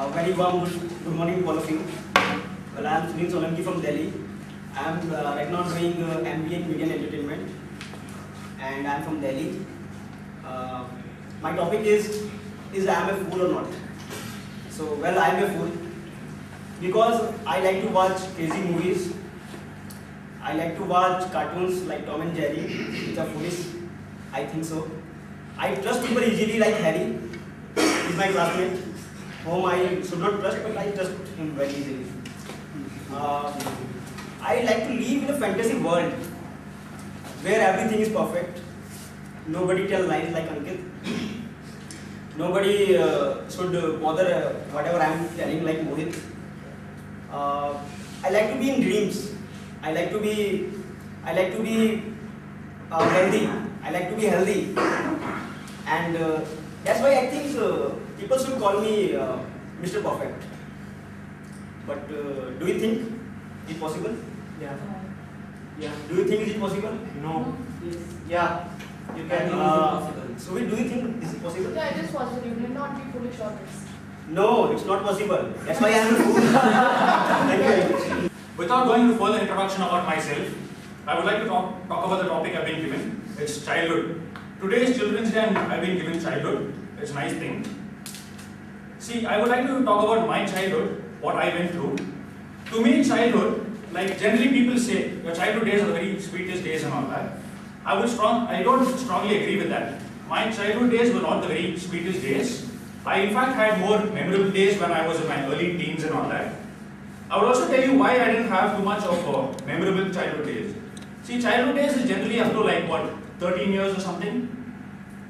Very warm good morning to all of you. Well, I am Sunil Solanki from Delhi. I am right now doing MBA in Media and Entertainment, and I am from Delhi. My topic is I am a fool or not? So, well, I am a fool because I like to watch crazy movies. I like to watch cartoons like Tom and Jerry, which are foolish. I think so. I trust people easily, like Harry. He's my classmate, whom I should not trust, but I trust him very easily. I like to live in a fantasy world where everything is perfect. Nobody tells lies like Ankit. Nobody should bother whatever I am telling like Mohit. I like to be in dreams. I like to be healthy. I like to be healthy, and that's why I think people should call me Mr. Perfect. But do you think it's possible? Yeah. Yeah. Do you think it's possible? No. Yes. Yeah. You can possible. So do you think this is possible? Yeah, it is possible. You need not be foolish on this. No, it's not possible. That's why I am a fool. Thank you very much. Without going into further introduction about myself, I would like to talk about the topic I've been given. It's childhood. Today is Children's Day and I've been given childhood. It's a nice thing. See, I would like to talk about my childhood, what I went through. To me, childhood, like generally people say, your childhood days are the very sweetest days and all that. I don't strongly agree with that. My childhood days were not the very sweetest days. I in fact had more memorable days when I was in my early teens and all that. I would also tell you why I didn't have too much of memorable childhood days. See, childhood days is generally up to like what, 13 years or something.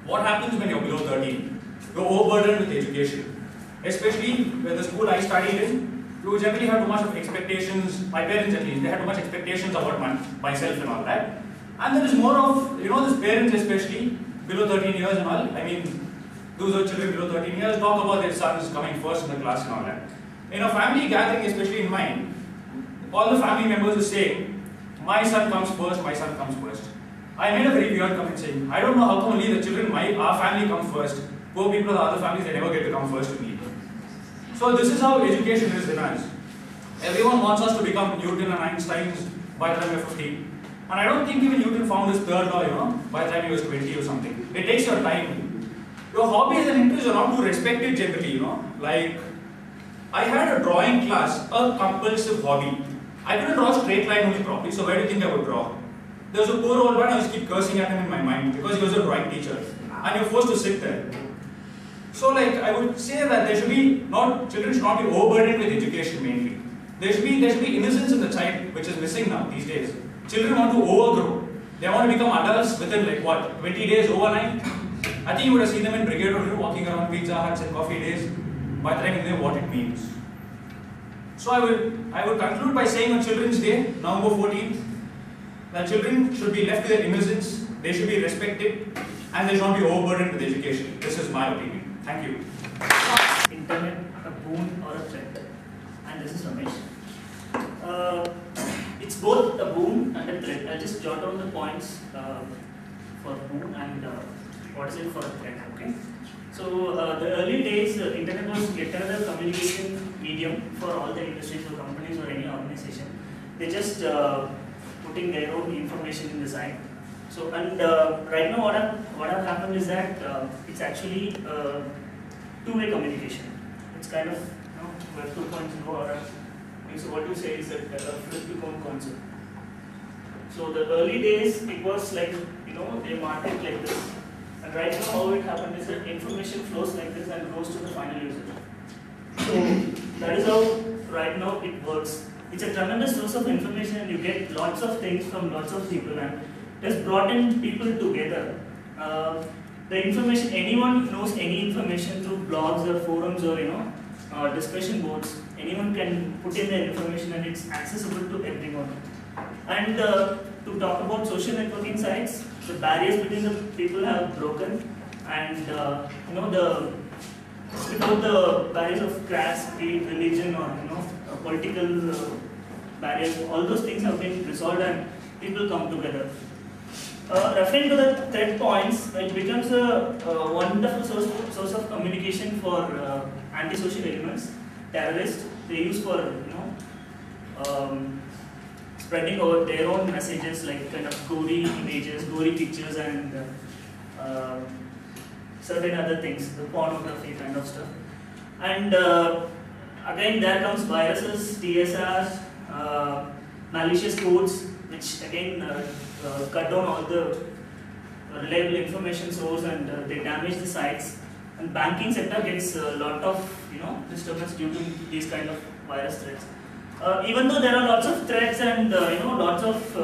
What happens when you're below 13? You're overburdened with education. Especially with the school I studied in, you generally have too much of expectations, my parents at least, they had too much expectations about myself and all that. And there is more of, these parents especially, below 13 years and all, I mean, those are children below 13 years, talk about their sons coming first in the class and all that. In a family gathering, especially in mine, all the family members will say, my son comes first, my son comes first. I made a very weird comment saying, I don't know how come only the children, our family come first. Poor people of the other families, they never get to come first to me. So this is how education is in us. Everyone wants us to become Newton and Einsteins by the time we're 15. And I don't think even Newton found his third law, by the time he was 20 or something. It takes your time. Your hobbies and interests are not too respected generally, Like, I had a drawing class, a compulsive hobby. I couldn't draw a straight line only properly, so where do you think I would draw? There was a poor old man, I used to keep cursing at him in my mind because he was a drawing teacher. And you're forced to sit there. So like, I would say that there should be children should not be overburdened with education mainly. There should be innocence in the child, which is missing now these days. Children want to overgrow. They want to become adults within like what, 20 days overnight? I think you would have seen them in Brigade or walking around Pizza Huts and coffee days by the time you know what it means. So I would conclude by saying on Children's Day, November 14th, that children should be left to their innocence, they should be respected, and they should not be overburdened with education. This is my opinion. Thank you. Internet, a boon or a threat? And this is Ramesh. It's both a boon and a threat. I'll just jot down the points for boon and what is it for a threat. Okay. So the early days, internet was yet another communication medium for all the industries or companies or any organization. They just putting their own information in the site. So and right now what have happened is that it's actually two-way communication. It's kind of Web 2.0 or so what you say is that flip-to-cone concept. So the early days it was like they market like this. And right now, how it happened is that information flows like this and goes to the final user. So that is how right now it works. It's a tremendous source of information, and you get lots of things from lots of people, and it has brought in people together. The information, anyone knows any information through blogs or forums or discussion boards. Anyone can put in their information, and it's accessible to everyone. And to talk about social networking sites, the barriers between the people have broken, and without the barriers of caste, creed, religion, or political barriers, all those things have been resolved, and people come together. Referring to the threat points, it becomes a wonderful source of communication for antisocial elements, terrorists. They use for spreading over their own messages like kind of gory images, gory pictures, and certain other things, the pornography kind of stuff. And again, there comes viruses, TSRs, malicious codes, which again cut down all the reliable information source, and they damage the sites. And banking sector gets a lot of disturbance due to these kind of virus threats. Even though there are lots of threats and lots of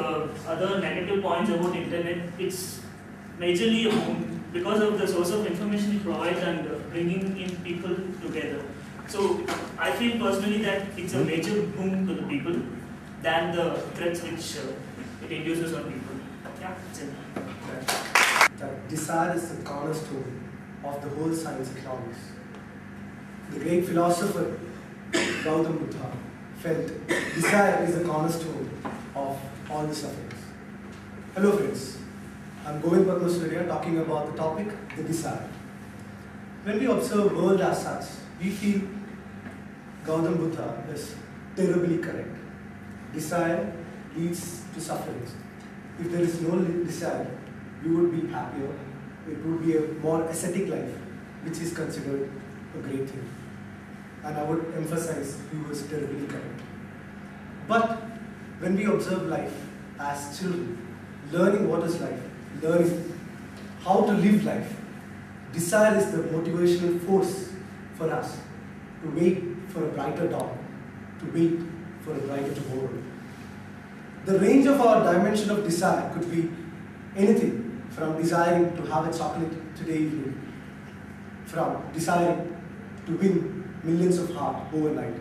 other negative points about internet, it's majorly a boom because of the source of information it provides and bringing in people together. So I feel personally that it's a major boom to the people than the threats which it induces on people. Yeah, that's it. That desire is the cornerstone of the whole science economics. The great philosopher Gautam Buddha felt desire is the cornerstone of all the sufferings. Hello friends, I'm Govind Padmasurya talking about the topic, the desire. When we observe the world as such, we feel Gautam Buddha is terribly correct. Desire leads to sufferings. If there is no desire, we would be happier. It would be a more ascetic life, which is considered a great thing. And I would emphasize he was terribly correct. But when we observe life as children, learning what is life, learning how to live life, desire is the motivational force for us to wait for a brighter dawn, to wait for a brighter tomorrow. The range of our dimension of desire could be anything from desiring to have a chocolate today evening, from desiring to win millions of hearts overnight.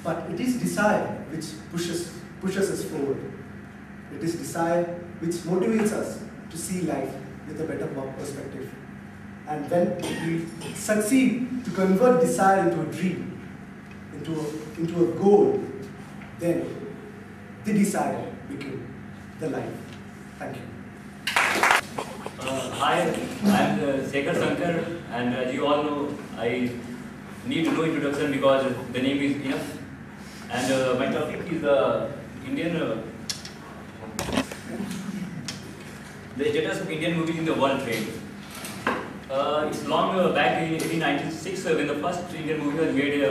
But it is desire which pushes us forward. It is desire which motivates us to see life with a better perspective. And when we succeed to convert desire into a dream, into a goal, then the desire became the life. Thank you. Hi, I'm Sekhar Sankar, and as you all know, I need no introduction because the name is enough. And my topic is the status of Indian movies in the world trade. It's long back in 1896 when the first Indian movie was made,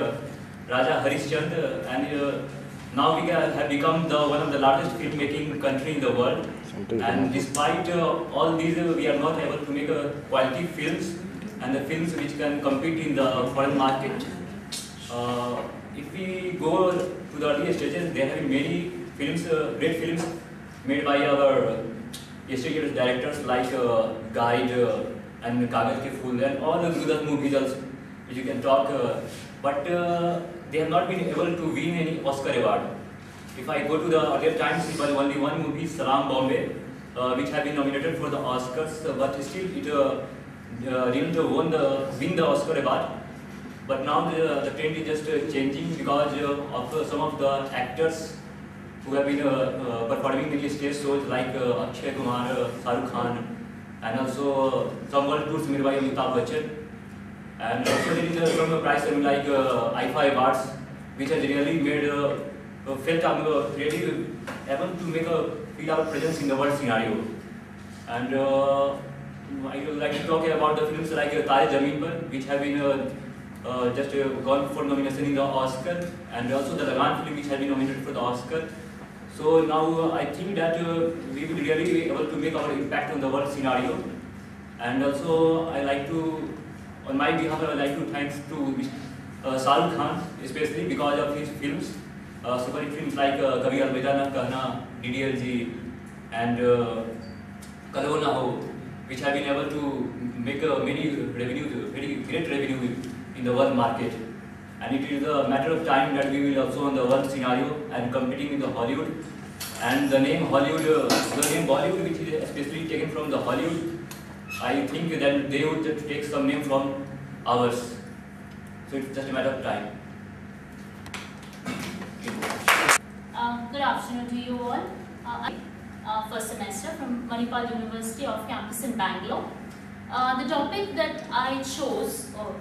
Raja Harishchandra, and now we have become one of the largest filmmaking country in the world. And despite all these, we are not able to make quality films and the films which can compete in the foreign market. If we go to the earlier stages, there have been many films, great films made by our yesteryear's directors like Guide and Kagaz Ke Phool and all the good movies also, which you can talk. But they have not been able to win any Oscar award. If I go to the earlier times, it was only one movie, Salam Bombay, which have been nominated for the Oscars, but still it didn't win the Oscar award. But now the trend is just changing because of some of the actors who have been performing in the stage shows like Akshay Kumar, Shahrukh Khan, and also some world tours made by Amitabh Bachchan. And also there is some prize ceremony like IFA Awards, which has really made felt really able to make feel our presence in the world scenario. And I would like to talk about the films like Tare Zameen Par, which have been just gone for nomination in the Oscar, and also the Lagan film, which has been nominated for the Oscar. So now I think that we will really be able to make our impact on the world scenario. And also I like to, on my behalf, I would like to thanks to Shahrukh Khan, especially because of his films, super hit films like Kabhi Alvida Na Kahna, DDLG, and Kalo Na Ho, which have been able to make many revenue, very great revenue in the world market. And it is a matter of time that we will also on the world scenario and competing with the Hollywood. And the name Hollywood, the name Bollywood, which is especially taken from the Hollywood, I think that they would just take some name from ours. So it's just a matter of time. Good afternoon to you all. first semester from Manipal University off campus in Bangalore. The topic that I chose, or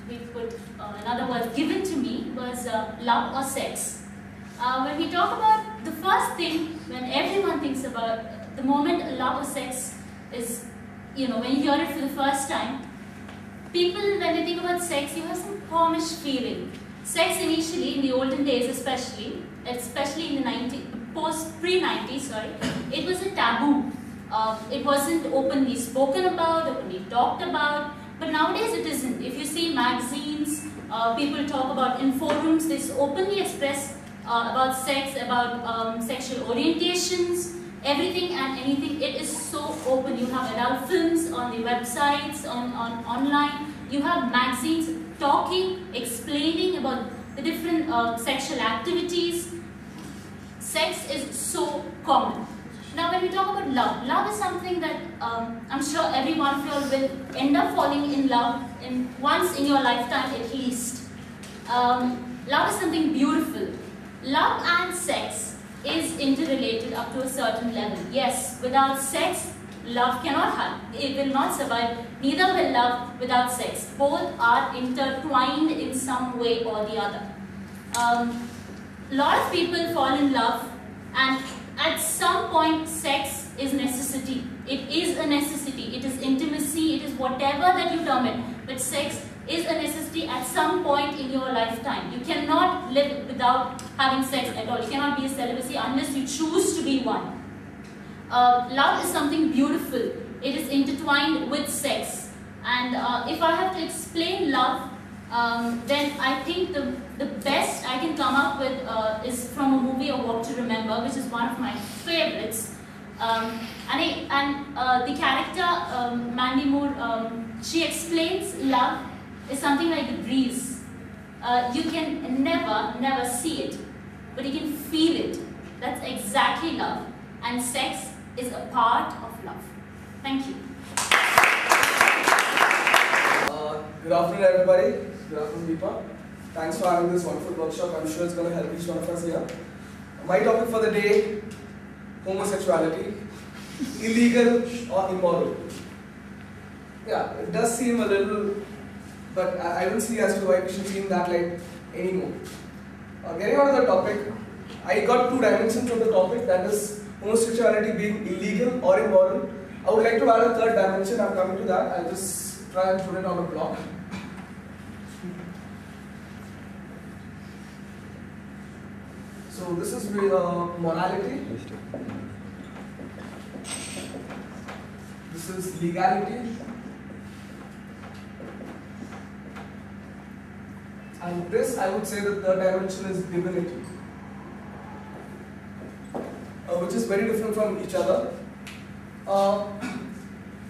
we put in other words, given to me, was love or sex. When we talk about the first thing, when everyone thinks about the moment love or sex is, when you hear it for the first time, people, when they think about sex, you have some warmish feeling. Sex initially, in the olden days especially in the pre-90s, it was a taboo. It wasn't openly spoken about, openly talked about, but nowadays it isn't. If you see magazines, people talk about in forums, they openly express about sex, about sexual orientations, everything and anything. It is so open. You have adult films on the websites, online. You have magazines talking, explaining about the different sexual activities. Sex is so common. Now when we talk about love, love is something that I'm sure every one of you all will end up falling in love once in your lifetime at least. Love is something beautiful. Love and sex is interrelated up to a certain level. Yes, without sex, love cannot happen. It will not survive. Neither will love without sex. Both are intertwined in some way or the other. A lot of people fall in love, and at some point sex is necessity. It is a necessity. It is intimacy. It is whatever that you term it. But sex is a necessity at some point in your lifetime. You cannot live without having sex at all. You cannot be a celibacy unless you choose to be one. Love is something beautiful. It is intertwined with sex. And if I have to explain love, then I think the best I can come up with is from a movie, A Walk to Remember, which is one of my favorites. The character, Mandy Moore, she explains love is something like a breeze. You can never see it, but you can feel it. That's exactly love. And sex is a part of love. Thank you. Good afternoon, everybody. Good afternoon, Deepa. Thanks for having this wonderful workshop. I'm sure it's going to help each one of us here. My topic for the day, homosexuality, illegal or immoral. Yeah, it does seem a little, but I don't see as to why we should see in that light anymore. Getting on to the topic, I got two dimensions of the topic, that is homosexuality being illegal or immoral. I would like to add a third dimension. I'm coming to that. I'll just try and put it on a block. So this is morality. This is legality. And this, I would say, the third dimension is divinity, which is very different from each other.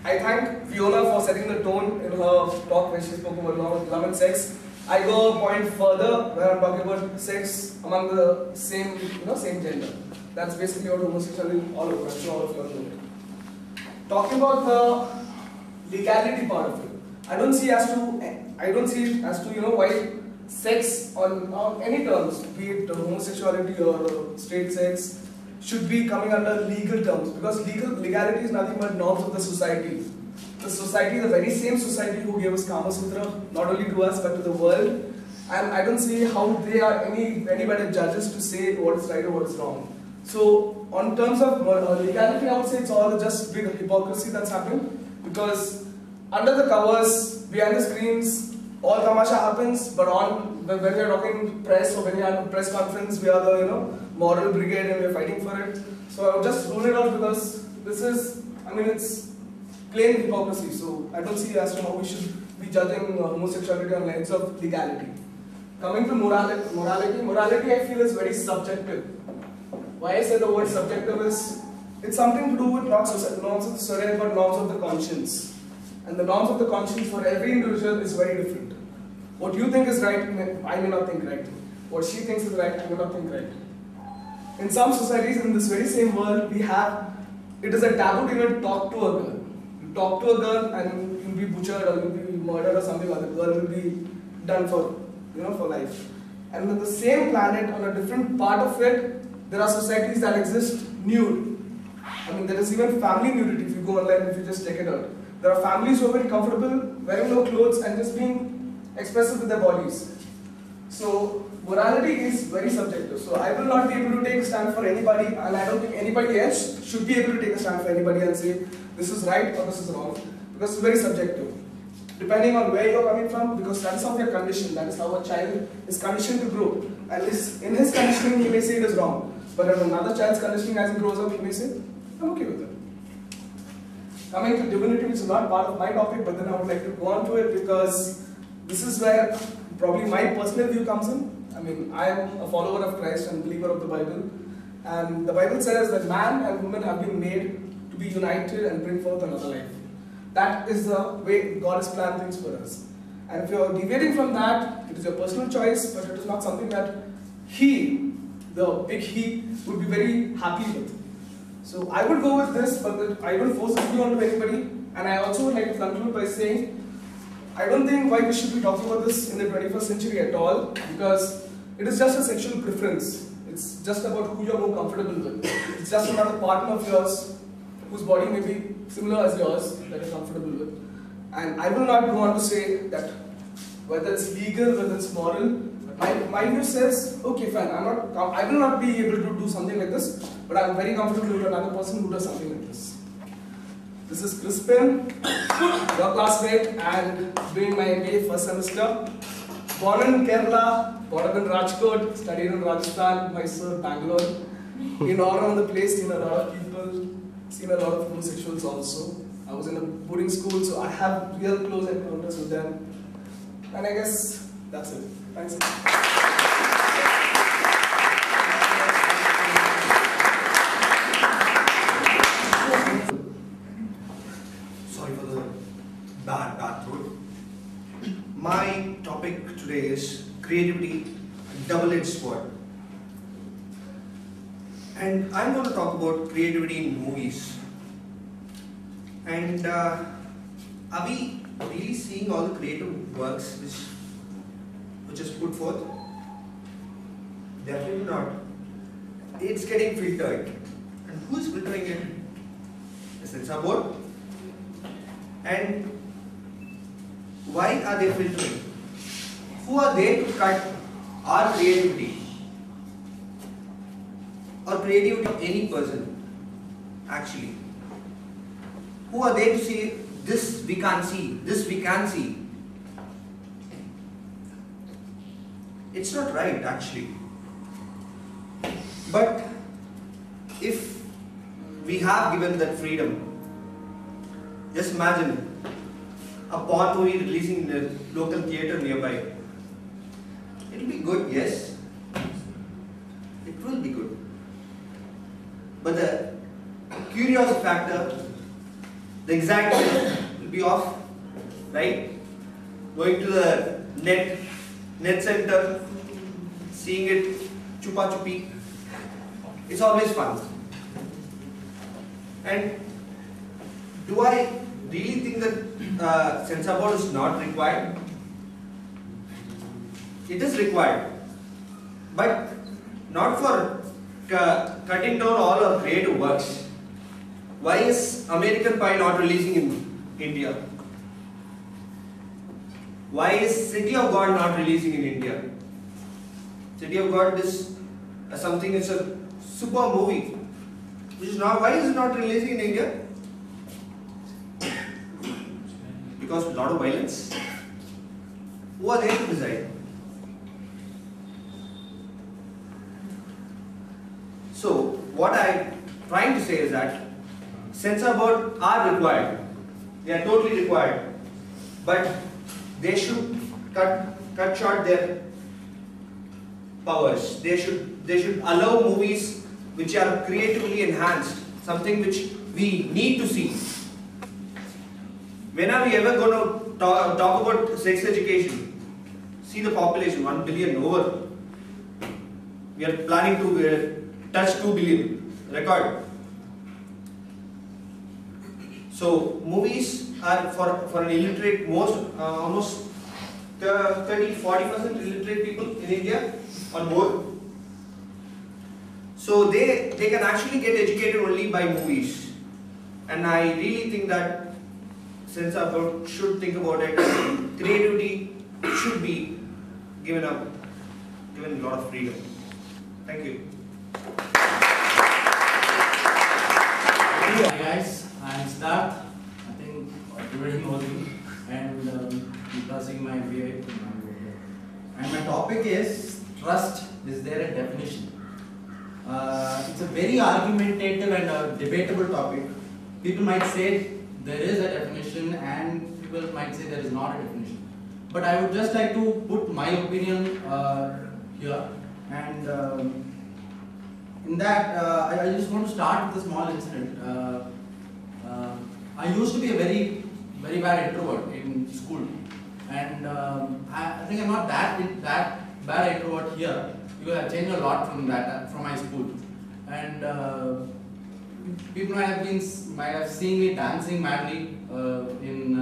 I thank Fiona for setting the tone in her talk when she spoke about love and sex. I go a point further where I'm talking about sex among the same gender. That's basically what homosexuality is all about. I'm sure all of you know it. Talking about the legality part of it, I don't see it as to why sex on any terms, be it homosexuality or straight sex, should be coming under legal terms, because legality is nothing but norms of the society. The society, the very same society who gave us Kama Sutra, not only to us but to the world, and I don't see how they are any better judges to say what is right or what is wrong. So, on terms of legality, I would say it's all just big hypocrisy that's happening, because under the covers, behind the screens, all tamasha happens, but when we are talking press or when we have a press conference, we are the moral brigade and we are fighting for it. So I would just rule it out, because this is, it's plain hypocrisy. So I don't see as to how we should be judging homosexuality on lines of legality. Coming to morality I feel is very subjective. Why I say the word subjective is, it's something to do with not norms of the society but norms of the conscience. And the norms of the conscience for every individual is very different. What you think is right, I may not think right. What she thinks is right, I may not think right. In some societies in this very same world, it is a taboo to even talk to a girl. You talk to a girl and you'll be butchered or you'll be murdered or something, or the girl will be done for life. And on the same planet, on a different part of it, there are societies that exist nude. I mean, there is even family nudity if you go online, if you just check it out. There are families who are very comfortable wearing no clothes and just being expressive with their bodies. So, morality is very subjective. So, I will not be able to take a stand for anybody, and I don't think anybody else should be able to take a stand for anybody and say this is right or this is wrong, because it's very subjective. Depending on where you're coming from, because that is how we are conditioned, that is how a child is conditioned to grow. And in his conditioning, he may say it is wrong. But in another child's conditioning, as he grows up, he may say, I'm okay with it. Coming to divinity, which is not part of my topic, but then I would like to go on to it because this is where probably my personal view comes in. I mean, I am a follower of Christ and believer of the Bible. And the Bible says that man and woman have been made to be united and bring forth another life. That is the way God has planned things for us. And if you are deviating from that, it is your personal choice, but it is not something that He, the big He, would be very happy with. So I would go with this, but I don't force this view onto anybody. And I also would like to conclude by saying, I don't think why we should be talking about this in the 21st century at all, because it is just a sexual preference. It's just about who you're more comfortable with. It's just about a partner of yours whose body may be similar as yours that you're comfortable with. And I will not go on to say that whether it's legal, whether it's moral. My view says, okay, fine, I will not be able to do something like this, but I'm very comfortable with another person who does something like this. This is Crispin, your classmate, and doing my MBA first semester. Born in Kerala, brought up in Rajkot, studied in Rajasthan, Mysore, Bangalore. Been all around the place, seen a lot of people, seen a lot of homosexuals also. I was in a boarding school, so I have real close encounters with them. And I guess that's it. Thanks. Sorry for the bad throat. My topic today is creativity, double-edged sword. And I'm going to talk about creativity in movies. And are we really seeing all the creative works which is put forth? Definitely not. It's getting filtered. And who's filtering it? The censor board. And why are they filtering? Who are they to cut our creativity? Or creativity of any person, actually? Who are they to say, this we can't see, this we can see? It's not right, actually. But if we have given that freedom, just imagine a porn movie releasing in the local theatre nearby. It will be good, yes. It will be good. But the curiosity factor, the excitement will be off, right? Going to the net center, seeing it chupa chupi. It's always fun. And do I really think that censor board is not required? It is required, but not for cutting down all our creative works. Why is American Pie not releasing in India? Why is City of God not releasing in India? City of God is something, it's a super movie. Which is not, why is it not releasing in India? Because of a lot of violence. Who are they to decide? So, what I'm trying to say is that censor board are required. They are totally required. But they should cut short their powers. They should allow movies which are creatively enhanced, something which we need to see. When are we ever going to talk about sex education? See the population, 1 billion over. We are planning to touch 2 billion record. So movies are for an illiterate, almost 30-40% illiterate people in India or more. So they can actually get educated only by movies. And I really think that since I should think about it, creativity should be given a lot of freedom. Thank you. Hi guys, I'm Siddharth. I think everybody knows me, and I'm pursuing my MBA. And my topic is trust. Is there a definition? It's a very argumentative and a debatable topic. People might say there is a definition, and people might say there is not a definition. But I would just like to put my opinion here, and in that I just want to start with a small incident. I used to be a very bad introvert in school, and I think I'm not that bad introvert here, because I've changed a lot from my school. And people might have seen me dancing madly in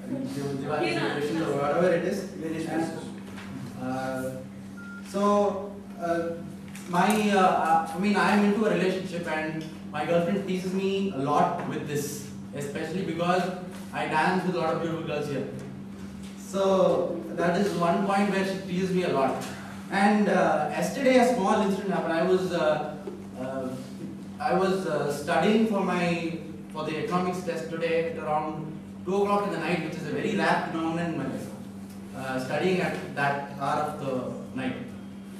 Diwali celebrations or whatever it is. I am into a relationship, and my girlfriend teases me a lot with this, especially because I dance with a lot of beautiful girls here. So that is one point where she teases me a lot. And yesterday a small incident happened. I was studying for the economics test today at around 2 o'clock in the night, which is a very rare phenomenon in my life. Studying at that hour of the night.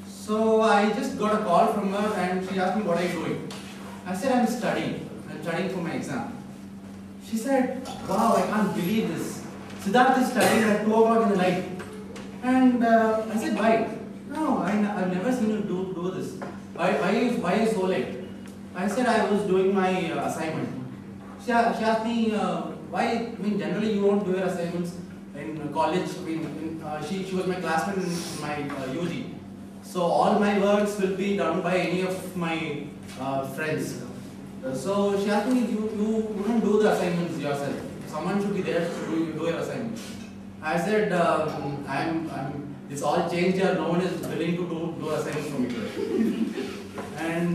So I just got a call from her, and she asked me, what are you doing? I said, I'm studying for my exam. She said, wow, I can't believe this. Siddharth is studying at 2 o'clock in the night. And I said, why? No, I've never seen you do this. Why are you so late? I said, I was doing my assignment. She asked me, why? Generally you won't do your assignments in college. She was my classmate in my UG. So all my works will be done by any of my friends. So she asked me, you wouldn't do the assignments yourself. Someone should be there to do your assignment. I said, it's all changed here. No one is willing to do assignments for me. And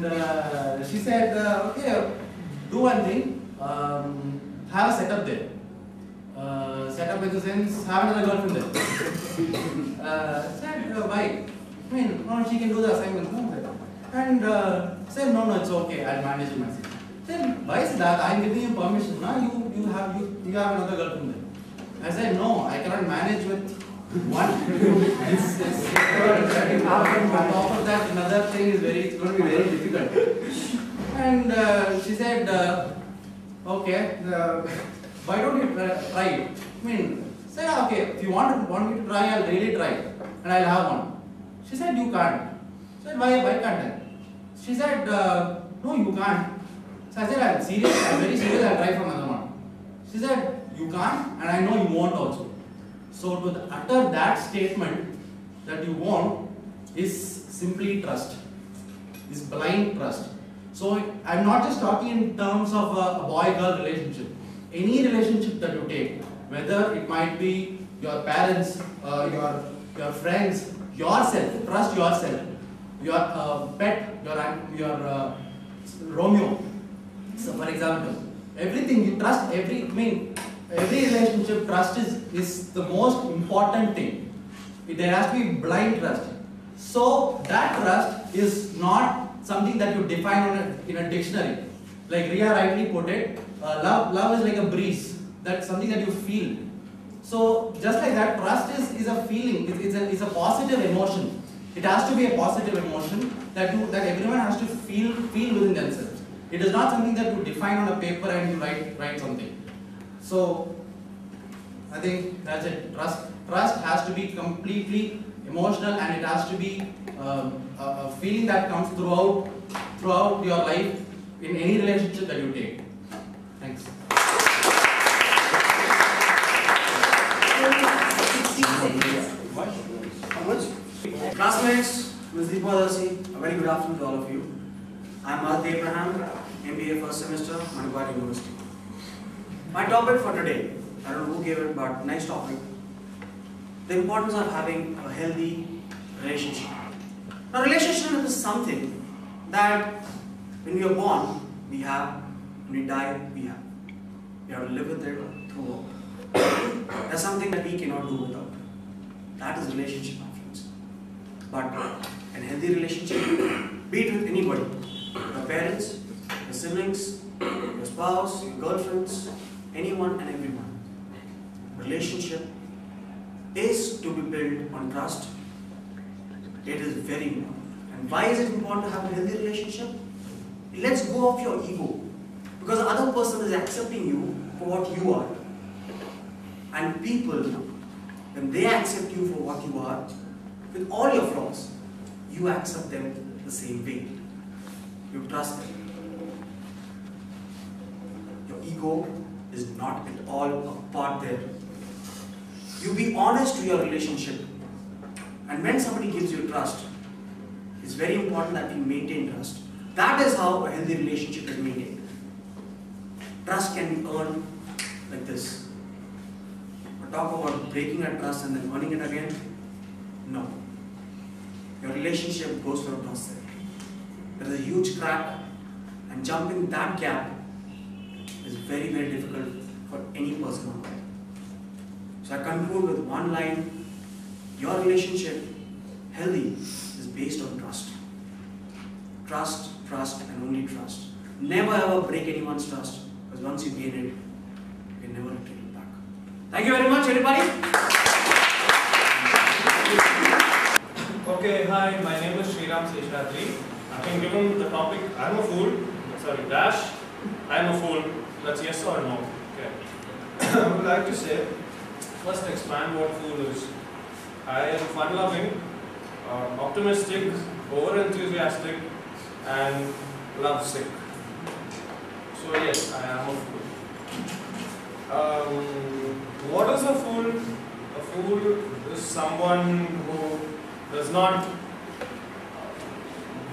she said, okay, do one thing. Have a setup there. Setup in the sense, have another girlfriend there. Said, why? No, she can do the assignment. No. And said, no, it's okay. I'll manage it myself. Then why is that? I'm giving you permission. Now you have another girlfriend there. I said, no, I cannot manage with one. On top of that, another thing is it's going to be very difficult. And she said, okay, why don't you try it? Say, okay, if you want me to try, I'll really try, and I'll have one. She said, you can't. I said, why can't I? She said, no, you can't. So I said, I'm serious, I'm very serious, I'll try for another one. She said, you can't, and I know you won't also. So to utter that statement that you won't is simply trust, is blind trust. So I'm not just talking in terms of a boy-girl relationship. Any relationship that you take, whether it might be your parents, your friends, yourself, trust yourself, your pet, your Romeo. So for example, everything you trust, every relationship, trust is the most important thing. There has to be blind trust. So that trust is not something that you define in a dictionary. Like Ria rightly put it, love is like a breeze. That's something that you feel. So just like that, trust is a feeling. It's a positive emotion. It has to be a positive emotion that everyone has to feel within themselves. It is not something that you define on a paper and you write something. So I think that's it. Trust has to be completely emotional, and it has to be a feeling that comes throughout your life in any relationship that you take. Thanks. Classmates, Ms. Deepadasi, a very good afternoon to all of you. I am Mark Abraham, MBA first semester, Manipal University. My topic for today, I don't know who gave it, but nice topic. The importance of having a healthy relationship. Now, relationship is something that when we are born, we have, when we die, we have. We have to live with it throughout. That's something that we cannot do without. That is relationship, my friends. But a healthy relationship, be it with anybody, your parents, your siblings, your spouse, your girlfriends, anyone and everyone. Relationship is to be built on trust. It is very important. And why is it important to have a healthy relationship? It lets go of your ego. Because the other person is accepting you for what you are. And people, when they accept you for what you are, with all your flaws, you accept them the same way. You trust them. Your ego is not at all a part there. You be honest to your relationship. And when somebody gives you trust, it's very important that we maintain trust. That is how a healthy relationship is maintained. Trust can be earned like this. But talk about breaking a trust and then earning it again? No. Your relationship goes for a process. There is a huge crack, and jumping that gap is very, very difficult for any person on earth. So I conclude with one line. Your relationship, healthy, is based on trust. Trust, trust, and only trust. Never ever break anyone's trust, because once you gain it, you can never take it back. Thank you very much, everybody. Okay, hi, my name is Sriram Seshadri. I've been given the topic, I'm a fool, sorry, dash, I'm a fool. That's yes or no. Okay. I would like to say, first expand what fool is. I am fun-loving, optimistic, over-enthusiastic, and lovesick. So yes, I am a fool. What is a fool? A fool is someone who does not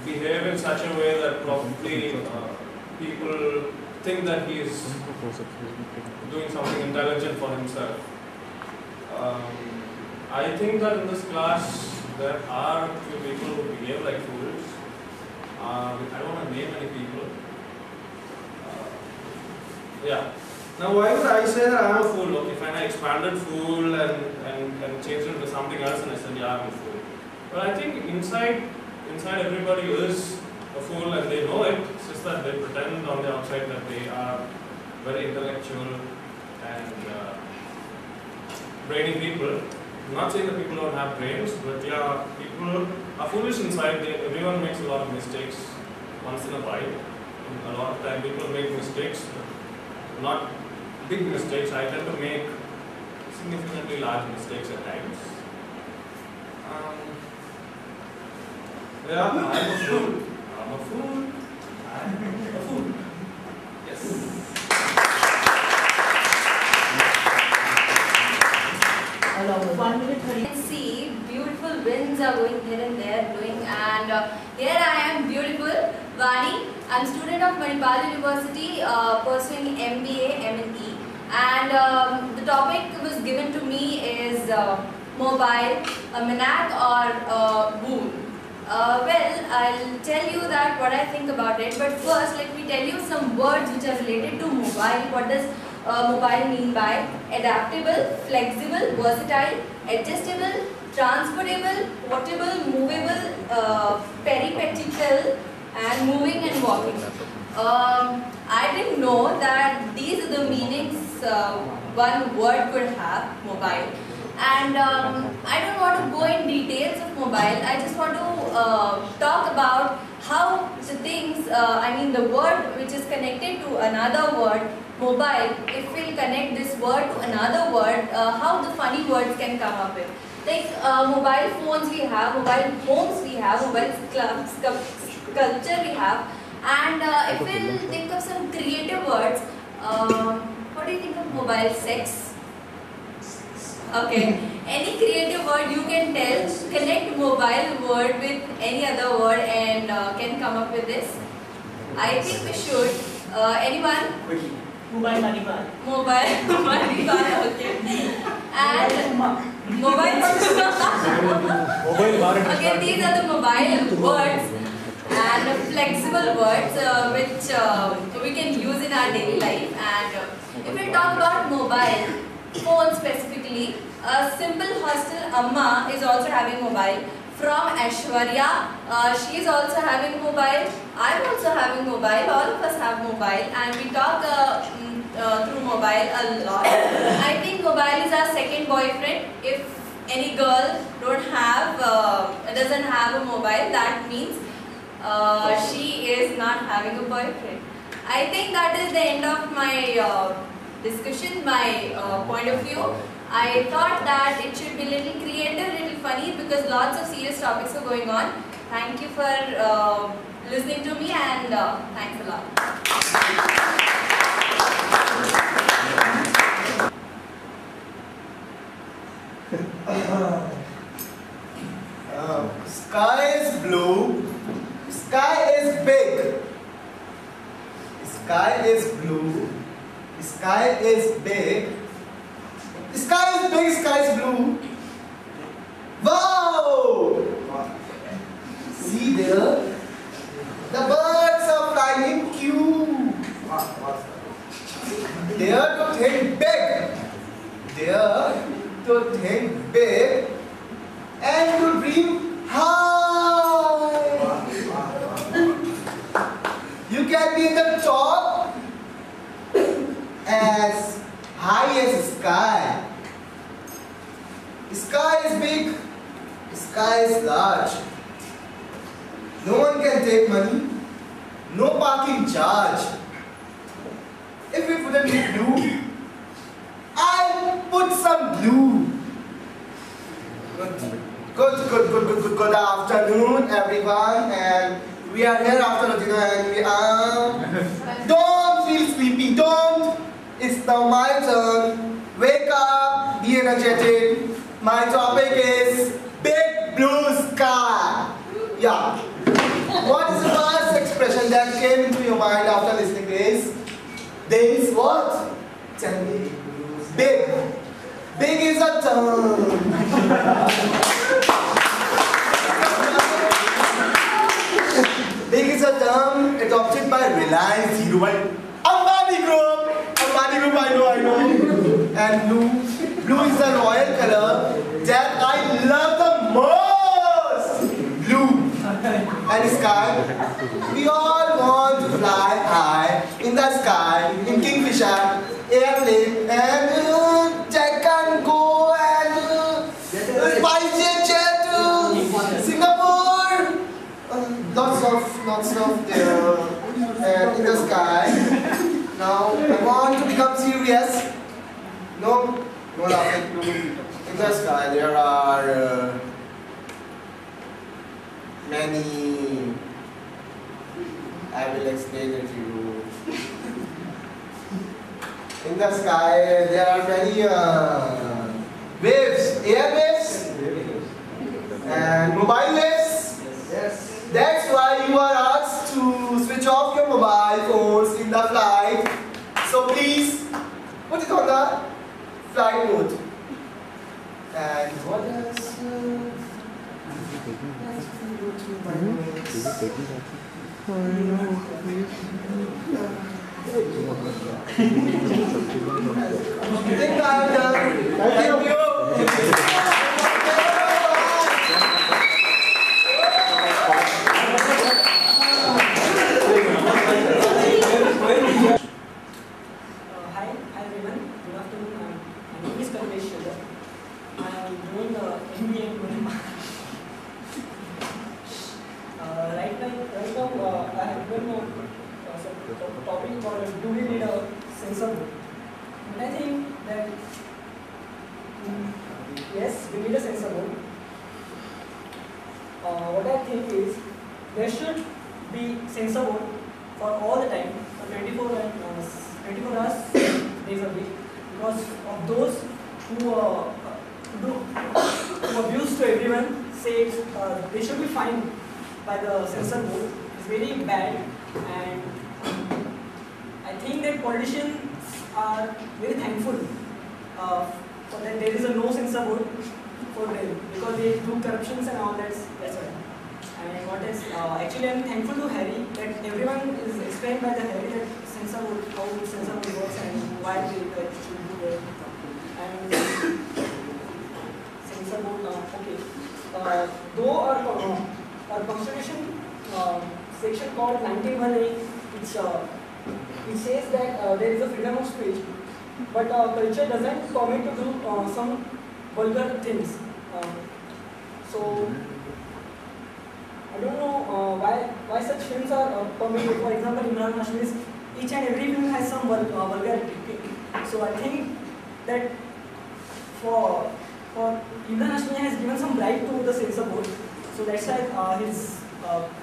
behave in such a way that probably people think that he is doing something intelligent for himself. I think that in this class there are a few people who behave like fools. I don't want to name any people. Yeah. Now why would I say that I am a fool? Okay, fine, I expanded fool and changed it to something else and I said, yeah, I'm a fool. But I think inside everybody is a fool and they know it. It's just that they pretend on the outside that they are very intellectual and brainy people. I'm not saying that people don't have brains, but yeah, people are foolish inside. Everyone makes a lot of mistakes once in a while. A lot of time people make mistakes, not big mistakes. I tend to make significantly large mistakes at times. Yeah, I'm a fool. I'm a fool. I'm a fool. Yes. You can see beautiful winds are going here and there blowing, and here I am, beautiful Vani. I'm a student of Manipal University pursuing MBA M&E, and the topic was given to me is mobile, a menace or a boon. Well, I'll tell you that what I think about it, but first let me tell you some words which are related to mobile. What does mobile mean by? Adaptable, flexible, versatile, adjustable, transportable, portable, movable, peripetical, and moving and walking. I didn't know that these are the meanings one word could have, mobile. And I don't want to go in details of mobile. I just want to talk about how the things, the word which is connected to another word, mobile, if we'll connect this word to another word, how the funny words can come up with. Like mobile phones we have, mobile homes we have, mobile sculpture we have, and if we'll think of some creative words, what do you think of mobile sex? Okay, any creative word you can tell, connect mobile word with any other word and can come up with this. I think we should. Anyone? Mobile money bar. Mobile money bar, okay. And mobile. Okay, these are the mobile words. And and flexible words which we can use in our daily life. And if we talk about mobile phone specifically, a simple hostel Amma is also having mobile. From Aishwarya, she is also having mobile. I'm also having mobile. All of us have mobile, and we talk through mobile a lot. I think mobile is our second boyfriend. If any girl doesn't have a mobile, that means she is not having a boyfriend. I think that is the end of my discussion, my point of view. I thought that it should be a little creative, little funny, because lots of serious topics are going on. Thank you for listening to me, and thanks a lot. Sky is blue, sky is big. Sky is blue, sky is big. Sky is big, sky is blue. Wow! See there? The birds are flying in queue. They are to think big. They are to think big and to dream high. You can be in the top as high as sky. Sky is big, sky is large. No one can take money, no parking charge. If it wouldn't be blue, I'll put some blue. Good afternoon, everyone, and we are here after dinner, and we are. Don't feel sleepy, don't. It's now my turn. Wake up, be energetic. My topic is big blue sky. Yeah. What is the first expression that came into your mind after listening to this? This what? Tell me. Big. Big is a term. Big is a term adopted by Reliance Zero and Ambani Group. Ambani Group, I know. And blue. Blue is the royal color that I love the most. Blue. And sky. We all want to fly high in the sky, in Kingfisher, airplane, and Jack and go and spice jet to Singapore. Lots of there in the sky. Now I want to become serious. No laughing. In the sky there are many. I will explain it to you. In the sky there are many waves, air waves, and mobile waves. Yes. That's why you are asked to switch off your mobile phones in the flight. So please put it on the flight mode. And what else? I think I am done. Thank you. Hi everyone. Good afternoon. My name is Kalpesh Sridhar. I am doing MBA in right now I have given a topic called, do we need a sensor board? And I think that yes, we need a sensor board. What I think is there should be sensor board for all the time, for 24 hours days a week, because of those who abuse to everyone, say they should be fined by the censor board. It's very bad, and I think that politicians are very thankful for that there is a no censor board for them, because they do corruptions and all that. That's why. And what is actually I'm thankful to Harry that everyone is explained by the Harry that sensor board, how sensor board works and why they should do it. And sensor board, okay. Though our constitution section called 1918, it says that there is a freedom of speech, but culture doesn't permit to do some vulgar things. So I don't know why such films are permitted. For example, Imran Hashmi's each and every film has some vulgarity. So I think that for Imran Hashmi has given some right to the censor board. So that's why his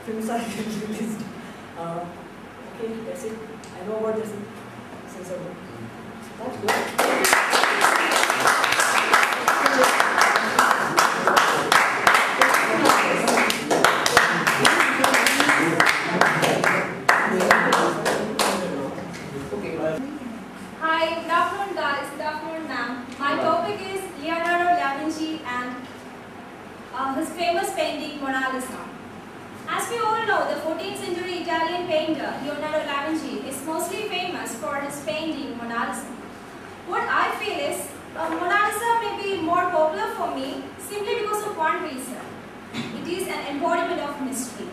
films are released. Okay, that's it. I know about this censor board. That's good. Hi, good afternoon guys, good afternoon ma'am. My topic is Leonardo da Vinci and his famous painting Mona Lisa. As we all know, the 14th century Italian painter Leonardo da Vinci is mostly famous for his painting Mona Lisa. What I feel is Mona Lisa may be more popular for me simply because of one reason. It is an embodiment of mystery.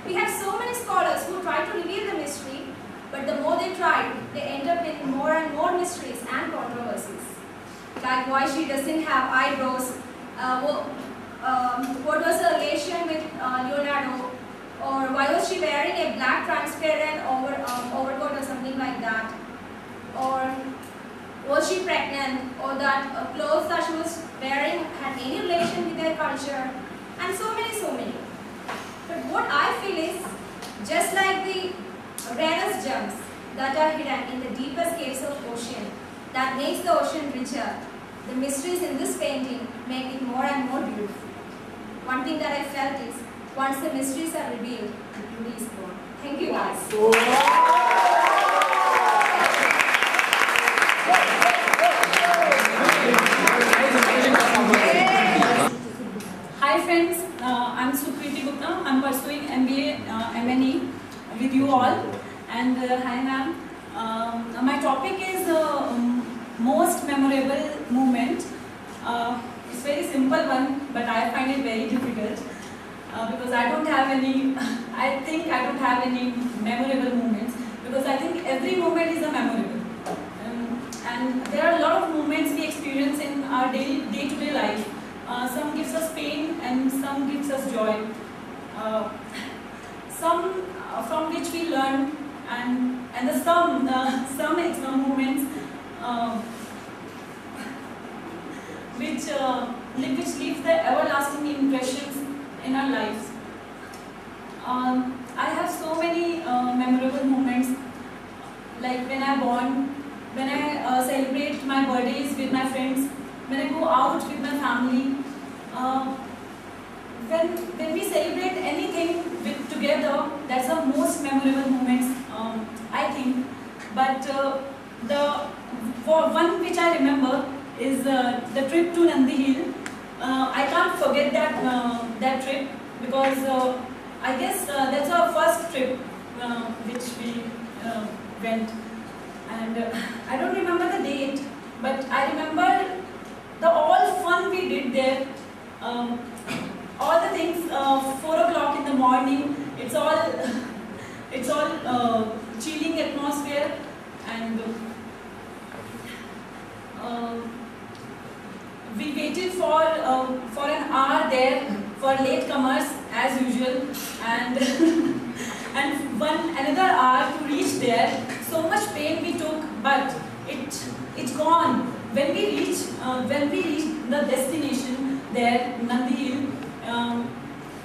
We have so many scholars who try to reveal the mystery, but the more they try, they end up in more and more mysteries and controversies. Like why she doesn't have eyebrows, what was her relation with Leonardo, or why was she wearing a black transparent overcoat or something like that, or was she pregnant, or that clothes that she was wearing had any relation with their culture, and so many. But what I feel is, just like the rarest gems that are hidden in the deepest caves of ocean that makes the ocean richer, the mysteries in this painting make it more and more beautiful. One thing that I felt is, once the mysteries are revealed, the beauty is gone. Thank you guys. Hi friends, I'm Sukriti Gupta. I'm pursuing MBA M&E with you all. And hi ma'am. My topic is most memorable moment. It's very simple one, but I find it very difficult because I don't have any. I think I don't have any memorable moments because I think every moment is a memorable. And there are a lot of moments we experience in our day-to-day life. Some gives us pain and some gives us joy. Some from which we learn, and the some moments which leave the everlasting impressions in our lives. I have so many memorable moments, like when I'm born, when I celebrate my birthdays with my friends, when I go out with my family, when we celebrate anything together, that's the most memorable moments, I think. But for one which I remember is the trip to Nandi Hill. I can't forget that trip because I guess that's our first trip which we went. And I don't remember the date, but I remember the all fun we did there. All the things, 4 o'clock in the morning, it's all chilling atmosphere, and we waited for an hour there for latecomers as usual, and and another hour to reach there. So much pain we took, but it's gone. When we reach the destination there, Nandi Hill,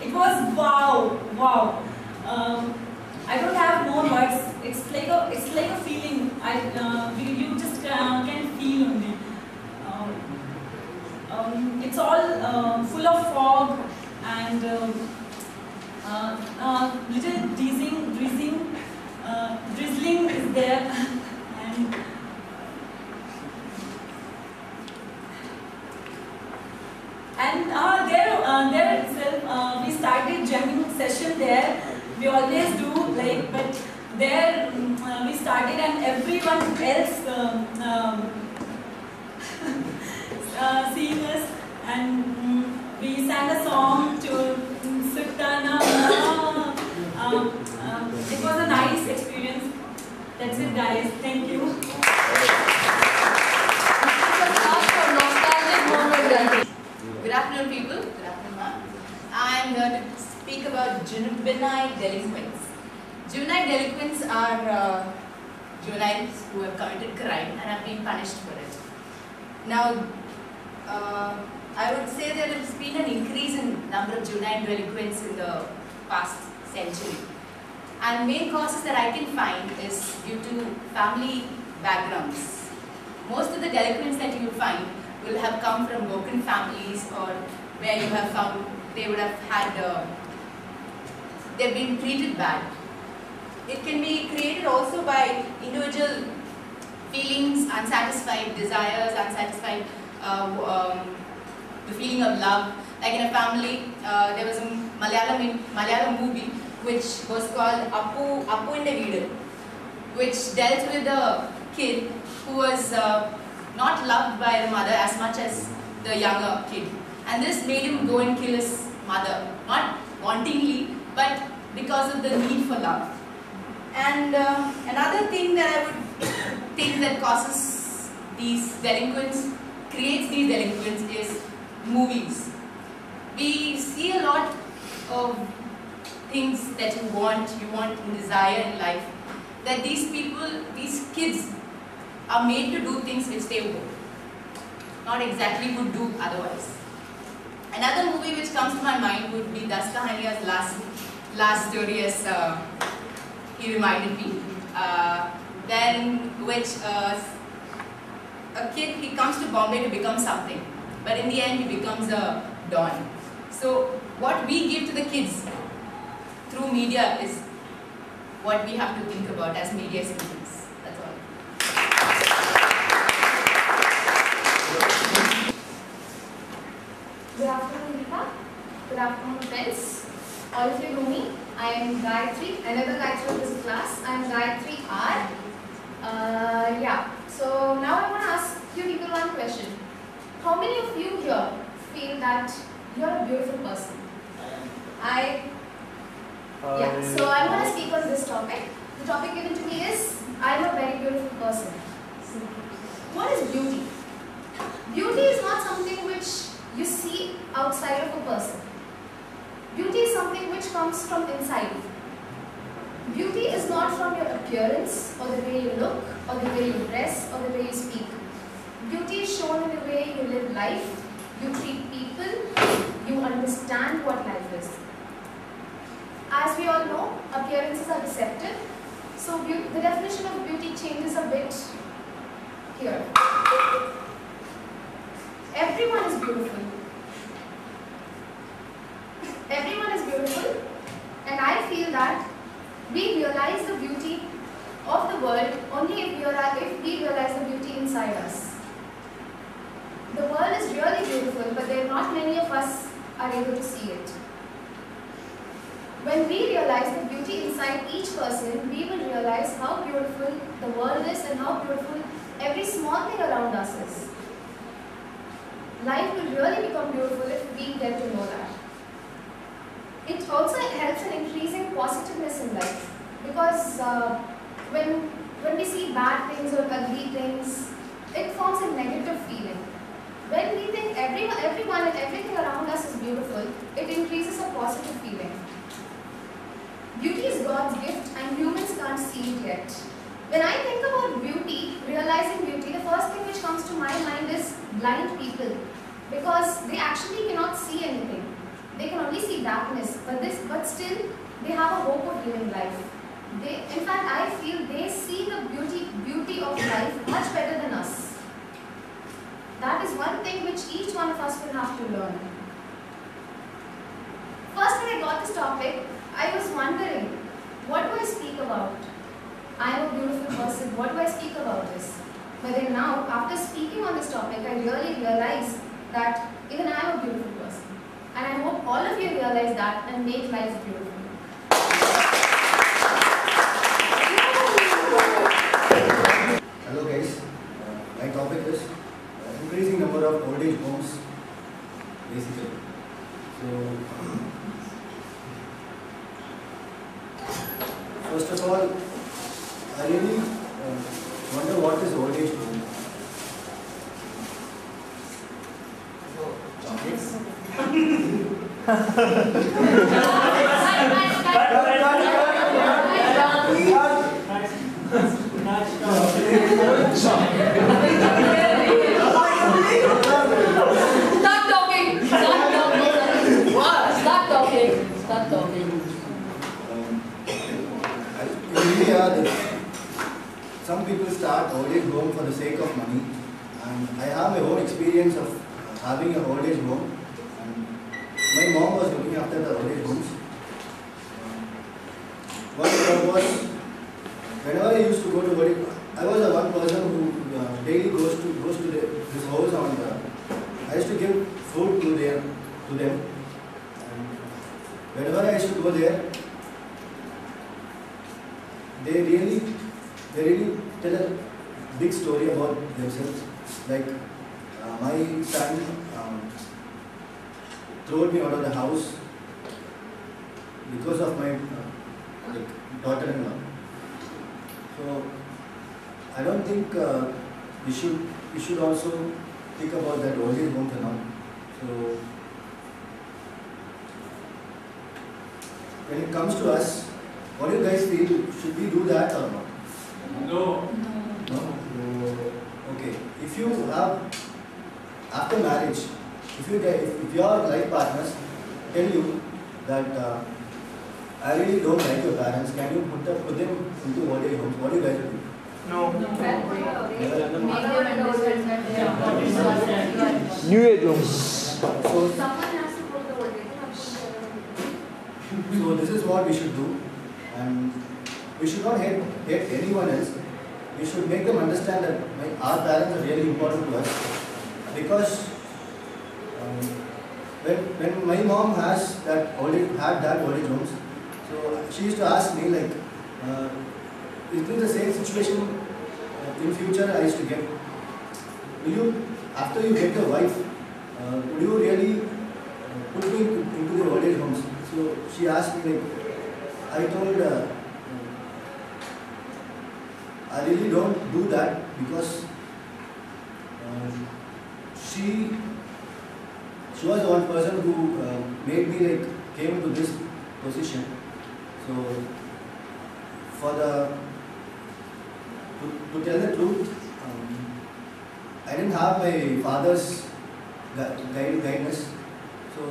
it was wow. I don't have more words. It's like a feeling. You just can feel only. It's all full of fog and little drizzling is there, and there itself we started jamming session there. We always do, like, but there we started and everyone else seeing us, and we sang a song to Sultana. It was a nice experience. That's it, guys. Thank you. Good afternoon, people. Good afternoon, ma'am. I am here to speak about juvenile delinquents. Juvenile delinquents are juveniles who have committed crime and have been punished for it. Now, I would say that there has been an increase in number of juvenile delinquents in the past century. And main causes that I can find is due to family backgrounds. Most of the delinquents that you will find will have come from broken families, or where you have found they would have had, they've been treated bad. It can be created also by individual feelings, unsatisfied desires, unsatisfied, the feeling of love. Like in a family, there was a Malayalam movie which was called Appu in the Veedu, which dealt with a kid who was not loved by the mother as much as the younger kid. And this made him go and kill his mother, not wantingly, but because of the need for love. And another thing that I would think that causes these delinquents, creates these delinquents, is movies. We see a lot of things that you want and desire in life, that these people, these kids are made to do things which they would not exactly would do otherwise. Another movie which comes to my mind would be Das Kahaniya's last story, as he reminded me. Then which a kid, he comes to Bombay to become something, but in the end he becomes a don. So what we give to the kids through media is what we have to think about as media students. That's all. Good afternoon, Deepa. Good afternoon, friends. All of you know me. I am Gayatri, another Gayatri of this class. I am Gayatri R. Yeah. So now I want to ask you people one question. How many of you here feel that you are a beautiful person? Yeah. So I'm going to speak on this topic. The topic given to me is I am a very beautiful person. What is beauty? Beauty is not something which you see outside of a person. Beauty is something which comes from inside. Beauty is not from your appearance, or the way you look, or the way you dress, or the way you speak. Beauty is shown in the way you live life, you treat people, you understand what life is. As we all know, appearances are deceptive. So the definition of beauty changes a bit here. Everyone is beautiful. Everyone is beautiful, and I feel that we realize the beauty of the world only if we realize the beauty inside us. The world is really beautiful, but there are not many of us are able to see it. When we realize the beauty inside each person, we will realize how beautiful the world is and how beautiful every small thing around us is. Life will really become beautiful if we get to know that. It also helps in increasing positiveness in life, because when we see bad things or ugly things, it forms a negative feeling. When we think everyone and everything around us is beautiful, it increases a positive feeling. Beauty is God's gift and humans can't see it yet. When I think about beauty, realizing beauty, the first thing which comes to my mind is blind people, because they actually cannot see anything. They can only see darkness, but still they have a hope of living life. In fact, I feel they see the beauty of life much better than us. That is one thing which each one of us will have to learn. First, when I got this topic, I was wondering, what do I speak about? I am a beautiful person, what do I speak about this? But then now, after speaking on this topic, I really realized that even I am a beautiful person. And I hope all of you realize that and make life beautiful. Hello guys, my topic is increasing number of old age homes basically. So, first of all, I really wonder what is old age home. Stop talking! Stop talking! What? Stop talking! Stop talking. In India, some people start old age home for the sake of money, and I have my own experience of having a old age home. And my mom was looking after the old age homes. What was, whenever I used to go to work, I was the one person who daily goes to this house on the. I used to give food to them. And whenever I used to go there, they really tell a big story about themselves. Like my son threw me out of the house because of my daughter-in-law. So I don't think we should also think about that old age homes and all. So when it comes to us, what do you guys feel? Should we do that or not? No. No? Okay. If you have, after marriage, if your life partners tell you that I really don't like your parents, can you put them into old age homes? What do you guys do? No. New age homes. So this is what we should do, and we should not hate anyone else. We should make them understand that our parents are really important to us, because when my mom had that old age homes, so she used to ask me like, is this the same situation in future I used to get? Will you, after you get your wife, would you really put me into the old age homes? So she asked me, like, I told I really don't do that, because she was the one person who made me came to this position. So to tell the truth, I didn't have my father's guidance. So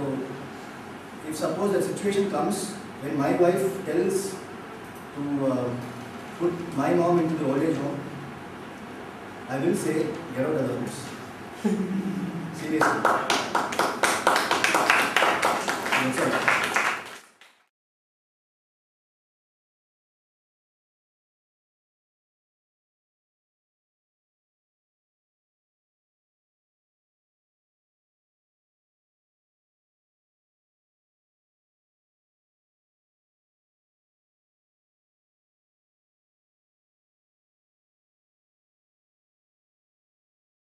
if suppose that situation comes when my wife tells to put my mom into the old age home, I will say, get out of the house. Seriously.